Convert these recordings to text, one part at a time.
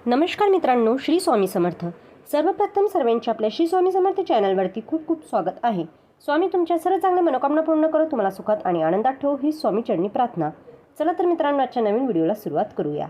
नमस्कार मित्रांनो, श्री स्वामी समर्थ। सर्वप्रथम सर्वांचे आपल्या श्री स्वामी समर्थ चॅनलवरती खूप खूप स्वागत आहे। स्वामी तुमच्या सर्व चांगल्या मनोकामना पूर्ण करो, तुम्हाला सुखात आणि आनंदात ठेवो ही स्वामी चरणी प्रार्थना। चला तर मित्रांनो, आजच्या नवीन व्हिडिओला सुरुवात करूया।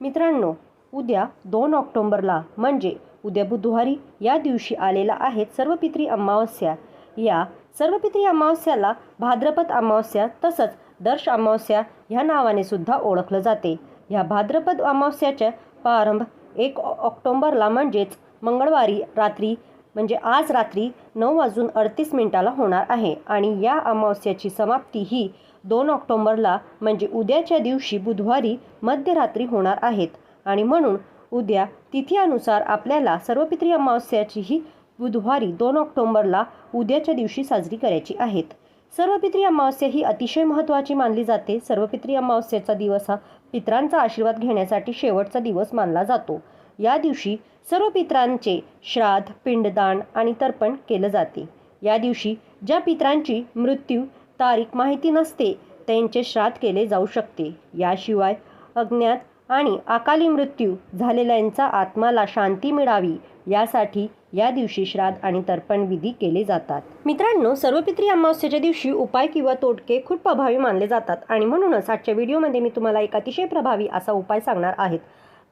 मित्रांनो, उद्या 2 ऑक्टोबरला म्हणजे उद्या बुधवारी या दिवशी आलेला आहे सर्वपित्री अमावस्या। या सर्वपित्री अमावस्याला भाद्रपद अमावस्या तसंच दर्श अमावस्या ह्या नावाने सुद्धा ओळखलं जाते। या भाद्रपद अमावस्याच्या प्रारंभ 1 ऑक्टोबरला म्हणजेच मंगळवारी रात्री म्हणजे आज रात्री 9:38 होणार आहे आणि या अमावस्याची समाप्ती ही 2 ऑक्टोबरला म्हणजे उद्याच्या दिवशी बुधवारी मध्यरात्री होणार आहेत आणि म्हणून उद्या तिथीनुसार आपल्याला सर्वपित्री अमावस्याची ही बुधवारी 2 ऑक्टोबरला उद्याच्या दिवशी साजरी करायची आहेत। सर्वपित्री अमावस्या ही अतिशय महत्त्वाची मानली जाते। सर्वपित्री अमावस्येचा दिवस हा पितरांचा आशीर्वाद घेण्यासाठी शेवटचा दिवस मानला जातो। या दिवशी सर्व पितरांचे श्राद्ध, पिंडदान आणि तर्पण केले जाते। या दिवशी ज्या पितरांची मृत्यू तारीख माहिती नसते त्यांचे श्राद्ध केले जाऊ शकते। याशिवाय अज्ञात आणि अकाली मृत्यू झालेल्यांचा आत्माला शांती मिळावी यासाठी या दिवशी श्राद्ध आणि तर्पण विधी केले जातात। मित्रांनो, सर्वपित्री अमावस्येच्या दिवशी उपाय किंवा तोटके खूप प्रभावी मानले जातात आणि म्हणूनच आजच्या व्हिडिओमध्ये मी तुम्हाला एक अतिशय प्रभावी असा उपाय सांगणार आहे।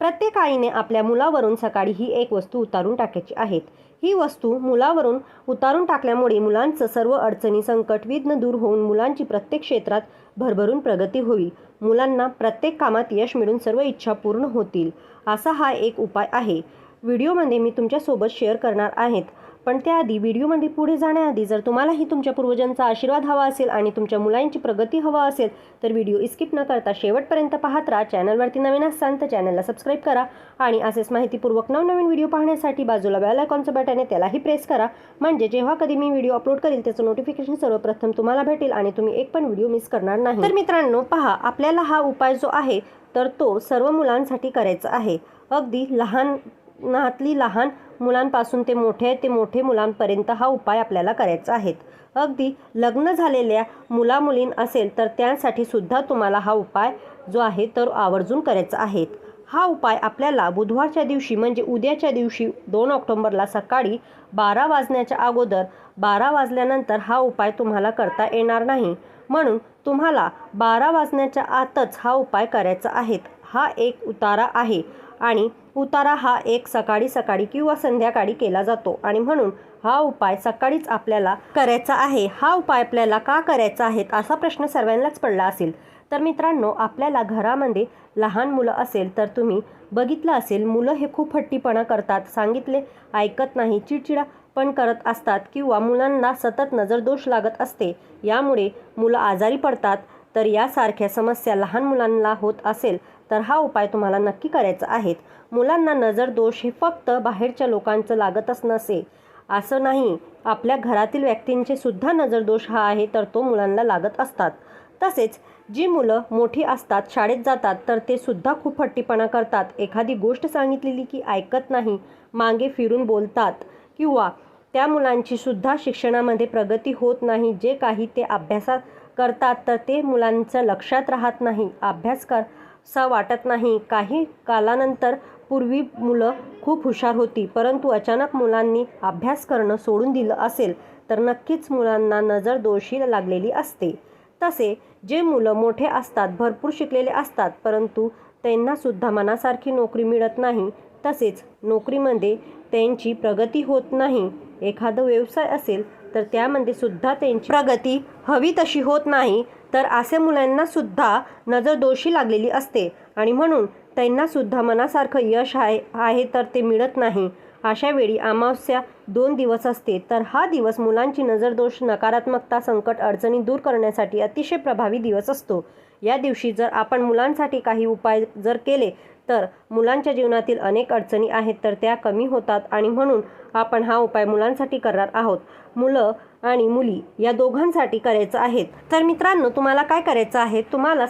प्रत्येक आईने आपल्या मुलावरून सकाळी ही एक वस्तू उतारून टाकायची आहे। ही वस्तू मुलावरून उतारून टाकल्यामुळे मुलांचं सर्व अडचणी, संकट, विघ्न दूर होऊन मुलांची प्रत्येक क्षेत्रात भरभरून प्रगती होईल। मुलांना प्रत्येक कामात यश मिळून सर्व इच्छा पूर्ण होतील असा हा एक उपाय आहे। व्हिडिओमध्ये मी तुमच्यासोबत शेअर करणार आहेत, पण त्याआधी व्हिडिओमध्ये पुढे जाण्याआधी जर तुम्हालाही तुमच्या पूर्वजांचा आशीर्वाद हवा असेल आणि तुमच्या मुलांची प्रगती हवा असेल तर व्हिडिओ स्किप न करता शेवटपर्यंत पाहत राहा। चॅनलवरती नवीन असाल तर चॅनलला सबस्क्राईब करा आणि असेच माहितीपूर्वक नवनवीन व्हिडिओ पाहण्यासाठी बाजूला बेल आयकॉनचं बटन आहे त्यालाही प्रेस करा, म्हणजे जेव्हा कधी मी व्हिडिओ अपलोड करेल त्याचं नोटिफिकेशन सर्वप्रथम तुम्हाला भेटेल आणि तुम्ही एक पण व्हिडिओ मिस करणार नाही। तर मित्रांनो पहा, आपल्याला हा उपाय जो आहे तर तो सर्व मुलांसाठी करायचा आहे। अगदी लहान मुलांपासून ते मोठे मुलांपर्यंत हा उपाय आपल्याला करायचा आहे। अगदी लग्न झालेल्या मुला-मुलीं असेल तर त्यांसाठी सुद्धा तुम्हाला हा उपाय जो आहे तर आवर्जून करायचा आहे। हा उपाय आपल्याला बुधवारच्या दिवशी म्हणजे उद्याच्या दिवशी 2 ऑक्टोबरला सकाळी 12 वाजण्याच्या अगोदर 12 वाजल्यानंतर हा उपाय तुम्हाला करता येणार नाही, म्हणून तुम्हाला 12 वाजण्याच्या आतच हा उपाय करायचा आहे। हा एक उतारा आहे आणि उतारा हा एक सकाळी किंवा संध्याकाळी केला जातो आणि म्हणून हा उपाय सकाळीच आपल्याला करायचा आहे। हा उपाय आपल्याला का करायचा आहे असा प्रश्न सर्वांनाच पडला असेल। तर मित्रांनो, आपल्याला घरामध्ये लहान मुलं असेल तर तुम्ही बघितलं असेल, मुलं हे खूप हट्टीपणा करतात, सांगितले ऐकत नाही, चिडचिडा पण करत असतात किंवा मुलांना सतत नजरदोष लागत असते, यामुळे मुलं आजारी पडतात। तर यासारख्या समस्या लहान मुलांना होत असेल तर हा उपाय तुम्हाला नक्की करायचा आहे। मुलांना नजरदोष हे फक्त बाहेरच्या लोकांचं लागतच नसे असं नाही, आपल्या घरातील व्यक्तींचे सुद्धा नजरदोष हा आहे तर तो मुलांना लागत असतात। तसेच जी मुलं मोठी असतात, शाळेत जातात तर ते सुद्धा खूप हट्टीपणा करतात, एखादी गोष्ट सांगितलेली की ऐकत नाही, मागे फिरून बोलतात किंवा त्या मुलांची सुद्धा शिक्षणामध्ये प्रगती होत नाही। जे काही ते अभ्यासात करतात तर ते मुलांचं लक्षात राहत नाही, अभ्यास करासा वाटत नाही। काही कालानंतर पूर्वी मुलं खूप हुशार होती, परंतु अचानक मुलांनी अभ्यास करणं सोडून दिलं असेल तर नक्कीच मुलांना नजरदोषी लागलेली असते। तसे जे मुलं मोठे असतात, भरपूर शिकलेले असतात, परंतु त्यांना सुद्धा मनासारखी नोकरी मिळत नाही, तसेच नोकरीमध्ये त्यांची प्रगती होत नाही, एखादा व्यवसाय असेल तर त्यामध्ये सुद्धा त्यांची प्रगती हवी तशी होत नाही, तर असे मुलांना सुद्धा नजरदोषी लागलेली असते आणि म्हणून त्यांना सुद्धा मनासारखं यश आहे तर ते मिळत नाही। अशा वेळी अमावस्या 2 दिवस असते, तर हा दिवस मुलांची नजरदोष, नकारात्मकता, संकट, अडचणी दूर करण्यासाठी अतिशय प्रभावी दिवस असतो। या दिवशी जर आपण मुलांसाठी काही उपाय जर केले तर मुलांच्या जीवनातील अनेक अडचणी आहेत तर त्या कमी होतात आणि म्हणून आपण हा उपाय मुलांसाठी करणार आहोत। मुलं आणि मुली या दोघांसाठी करायचं आहे। तर मित्रांनो, तुम्हाला काय करायचं आहे, तुम्हाला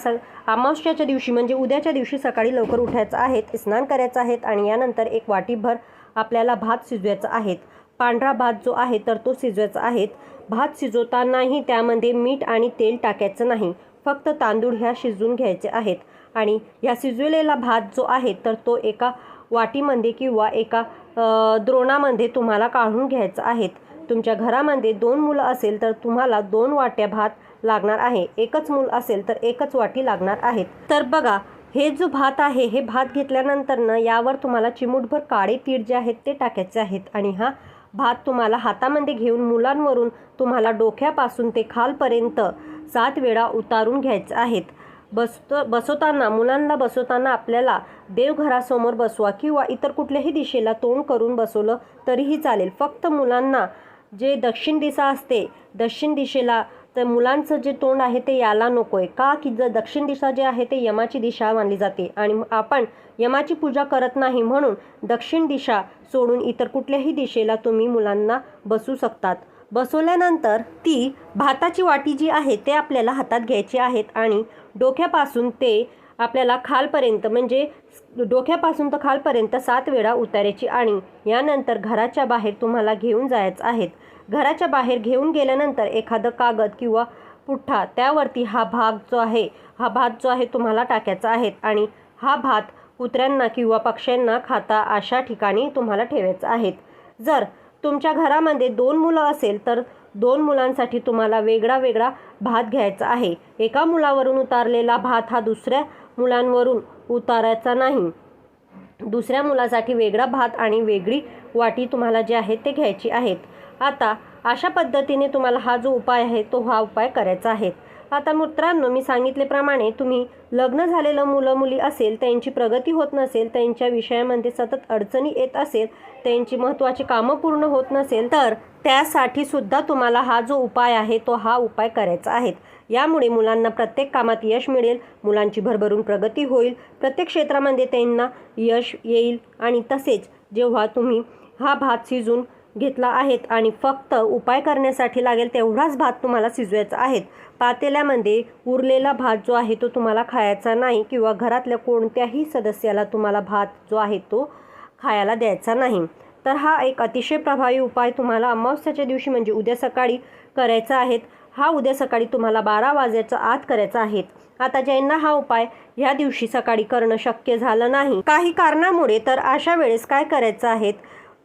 अमावस्याच्या दिवशी म्हणजे उद्याच्या दिवशी सकाळी लवकर उठायचं आहे, स्नान करायचं आहे आणि यानंतर एक वाटीभर आपल्याला भात शिजवायचा आहे। पांढरा भात जो आहे तर तो शिजवायचा आहे। भात शिजवतानाही त्यामध्ये मीठ आणि तेल टाकायचं नाही, फक्त तांदूळ ह्या शिजवून घ्यायचे आहेत आणि या शिजवलेला भात जो आहे तर तो एका वाटीमध्ये किंवा एका द्रोणामध्ये तुम्हाला काढून घ्यायचं आहेत. तुमच्या घरामध्ये 2 मुलं असेल तर तुम्हाला 2 वाट्या भात लागणार आहे. एकच मूल असेल तर एकच वाटी लागणार आहेत. तर बघा, हे जो भात आहे हे भात घेतल्यानंतर यावर तुम्हाला चिमूटभर काळे तीळ जे आहेत ते टाकायचे आहेत आणि हा भात तुम्हाला हातामध्ये घेऊन मुलांवरून तुम्हाला डोक्यापासून ते खालपर्यंत 7 वेळा उतारून घ्यायचे आहेत. मुलांना बसवताना आपल्याला देवघरासमोर बसवा किंवा इतर कुठल्याही दिशेला तोंड करून बसवलं तरीही चालेल. फक्त मुलांना जे दक्षिण दिशा असते, दक्षिण दिशेला तर मुलांचं जे तोंड आहे ते याला नको आहे. का की जर दक्षिण दिशा जे आहे ते यमाची दिशा मानली जाते आणि आपण यमाची पूजा करत नाही, म्हणून दक्षिण दिशा सोडून इतर कुठल्याही दिशेला तुम्ही मुलांना बसू शकतात. बसवल्यानंतर ती भाताची वाटी जी आहे ते आपल्याला हातात घ्यायची आहेत आणि डोक्यापासून ते आपल्याला खालपर्यंत म्हणजे डोक्यापासून तर खालपर्यंत 7 वेळा उतारायची आणि यानंतर घराच्या बाहेर तुम्हाला घेऊन जायचं आहेत. घराच्या बाहेर घेऊन गेल्यानंतर एखादं कागद किंवा पुठ्ठा त्यावरती हा भात जो आहे तुम्हाला टाकायचा आहे आणि हा भात कुत्र्यांना किंवा पक्ष्यांना खाता अशा ठिकाणी तुम्हाला ठेवायचं आहेत. जर तुमच्या घरामध्ये 2 मुलं असेल तर 2 मुलांसाठी तुम्हाला वेगळा भात घ्यायचा आहे. एका मुलावरून उतारलेला भात हा दुसऱ्या मुलांवरून उतारायचा नाही. दुसऱ्या मुलासाठी वेगळा भात आणि वेगळी वाटी तुम्हाला जे आहे ते घ्यायची आहेत. आता अशा पद्धतीने तुम्हाला हा जो उपाय आहे तो हा उपाय करायचा आहे. आता मित्रांनो, मी सांगितल्याप्रमाणे तुम्ही लग्न झालेलं मुलं मुली असेल, त्यांची प्रगती होत नसेल, त्यांच्या विषयामध्ये सतत अडचणी येत असेल, त्यांची महत्त्वाची कामं पूर्ण होत नसेल तर त्यासाठी सुद्धा तुम्हाला हा जो उपाय आहे तो हा उपाय करायचा आहे. यामुळे मुलांना प्रत्येक कामात यश मिळेल, मुलांची भरभरून प्रगती होईल, प्रत्येक क्षेत्रामध्ये त्यांना यश येईल. आणि तसेच जेव्हा तुम्ही हा भात शिजून घेतला आहेत आणि फक्त उपाय करण्यासाठी लागेल तेवढाच भात तुम्हाला शिजवायचा आहे. पातेल्यामध्ये उरलेला भात जो आहे तो तुम्हाला खायचा नाही किंवा घरातल्या कोणत्याही सदस्याला तुम्हाला भात जो आहे तो खायला द्यायचा नाही. तर हा एक अतिशय प्रभावी उपाय तुम्हाला अमावस्याच्या दिवशी म्हणजे उद्या सकाळी करायचा आहे. हा उद्या सकाळी तुम्हाला 12 वाजेच्या आत करायचा आहे. आता ज्यांना हा उपाय ह्या दिवशी सकाळी करणं शक्य झालं नाही काही कारणामुळे, तर अशा वेळेस काय करायचं आहे,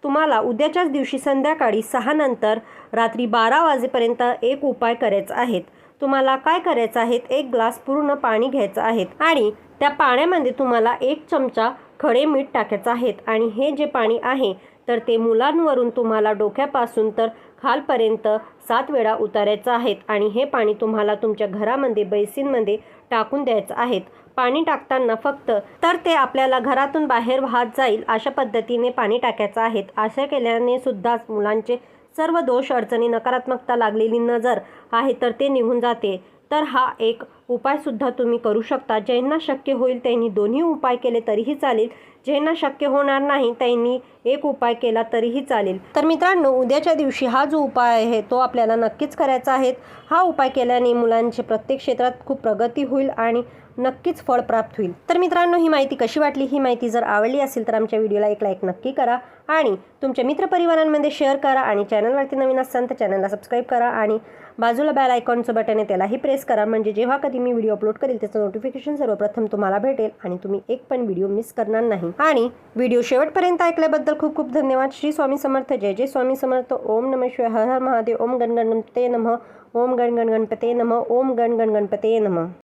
तुम्हाला उद्याच्याच दिवशी संध्याकाळी 6 नंतर रात्री 12 वाजेपर्यंत एक उपाय करायचा आहे. तुम्हाला काय करायचं आहे, 1 ग्लास पूर्ण पाणी घ्यायचं आहे आणि त्या पाण्यामध्ये तुम्हाला 1 चमचा खडे मीठ टाकायचं आहे आणि हे जे पाणी आहे तर ते मुलांवरून तुम्हाला डोक्यापासून तर खालपर्यंत 7 वेळा उतारायचं आहे आणि हे पाणी तुम्हाला तुमच्या घरामध्ये बेसिनमध्ये टाकून द्यायचं आहे. पाणी टाकताना फक्त तर ते आपल्याला घरातून बाहेर वाहत जाईल अशा पद्धतीने पाणी टाकायचं आहे. अशा केल्याने सुद्धा मुलांचे सर्व दोष अडचणी नकारात्मकता लागलेली नजर आहे तर ते निघून जाते. तर हा एक उपायसुद्धा तुम्ही करू शकता. ज्यांना शक्य होईल त्यांनी दोन्ही उपाय केले तरीही चालेल, ज्यांना शक्य होणार नाही त्यांनी एक उपाय केला तरीही चालेल. तर मित्रांनो, उद्याच्या दिवशी हा जो उपाय आहे तो आपल्याला नक्कीच करायचा आहे. हा उपाय केल्याने मुलांची प्रत्येक क्षेत्रात खूप प्रगती होईल आणि नक्कीच फळ प्राप्त होईल. तर मित्रांनो, ही माहिती कशी वाटली? ही माहिती जर आवडली असेल तर आमच्या व्हिडिओला एक लाईक नक्की करा आणि तुमच्या मित्रपरिवारांमध्ये शेअर करा आणि चॅनलवरती नवीन असाल तर चॅनलला सबस्क्राईब करा आणि बाजूला बेल आयकॉनचं बटन आहे त्यालाही प्रेस करा, म्हणजे जेव्हा कधी मी व्हिडिओ अपलोड करेल त्याचं नोटिफिकेशन सर्वप्रथम तुम्हाला भेटेल आणि तुम्ही एक पण व्हिडिओ मिस करणार नाही. आणि व्हिडिओ शेवटपर्यंत ऐकल्याबद्दल खूप खूप धन्यवाद. श्री स्वामी समर्थ. जय जय स्वामी समर्थ. ओम नमः शिवाय. हर हर महादेव. ओम गण गण गणपते नमः. ओम गण गण गणपते नमः. ओम गण गण गणपते नमः.